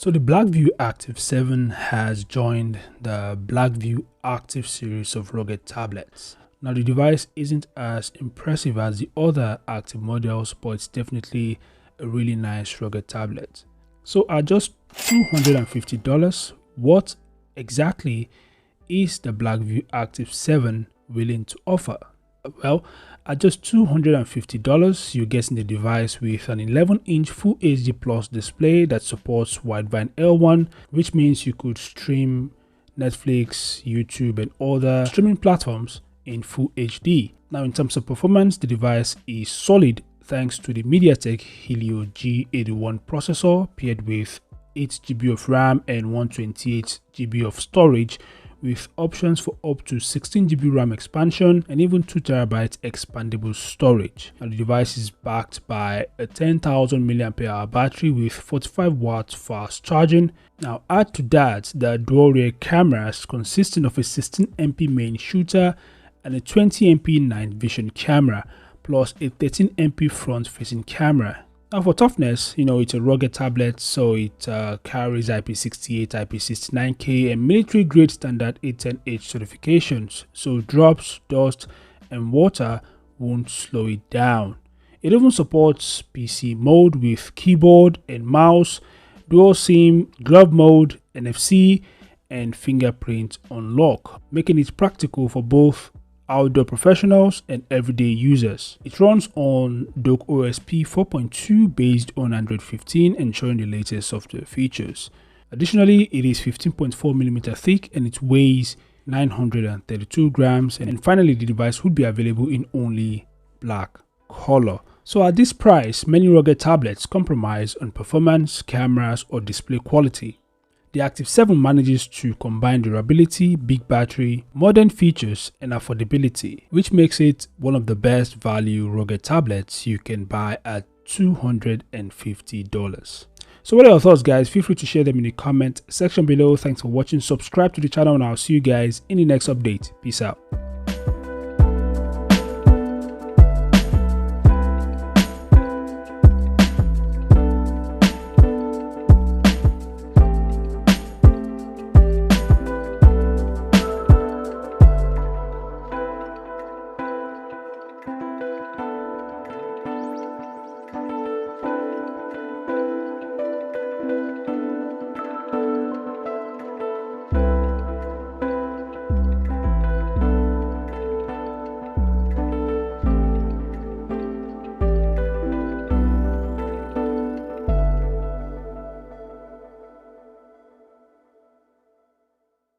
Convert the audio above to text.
So the Blackview Active 7 has joined the Blackview Active series of rugged tablets. Now the device isn't as impressive as the other Active models, but it's definitely a really nice rugged tablet. So at just $250, what exactly is the Blackview Active 7 willing to offer? Well, at just $250, you're getting the device with an 11-inch Full HD Plus display that supports Widevine L1, which means you could stream Netflix, YouTube, and other streaming platforms in Full HD. Now, in terms of performance, the device is solid thanks to the MediaTek Helio G81 processor paired with 8GB of RAM and 128GB of storage, with options for up to 16GB RAM expansion and even 2TB expandable storage. Now, the device is backed by a 10,000 mAh battery with 45 watts fast charging. Now, add to that the dual rear cameras consisting of a 16MP main shooter and a 20MP night vision camera, plus a 13MP front-facing camera. Now for toughness, it's a rugged tablet, so it carries IP68, IP69K, and military-grade standard 810H certifications, so drops, dust, and water won't slow it down. It even supports PC mode with keyboard and mouse, dual SIM, glove mode, NFC, and fingerprint unlock, making it practical for both outdoor professionals and everyday users. It runs on Dock OSP 4.2 based on Android 15, ensuring the latest software features. Additionally, it is 15.4mm thick and it weighs 932 grams. And finally, the device would be available in only black color. So at this price, many rugged tablets compromise on performance, cameras, or display quality. The Active 7 manages to combine durability, big battery, modern features, and affordability, which makes it one of the best value rugged tablets you can buy at $250. So what are your thoughts, guys? Feel free to share them in the comment section below. Thanks for watching. Subscribe to the channel and I'll see you guys in the next update. Peace out.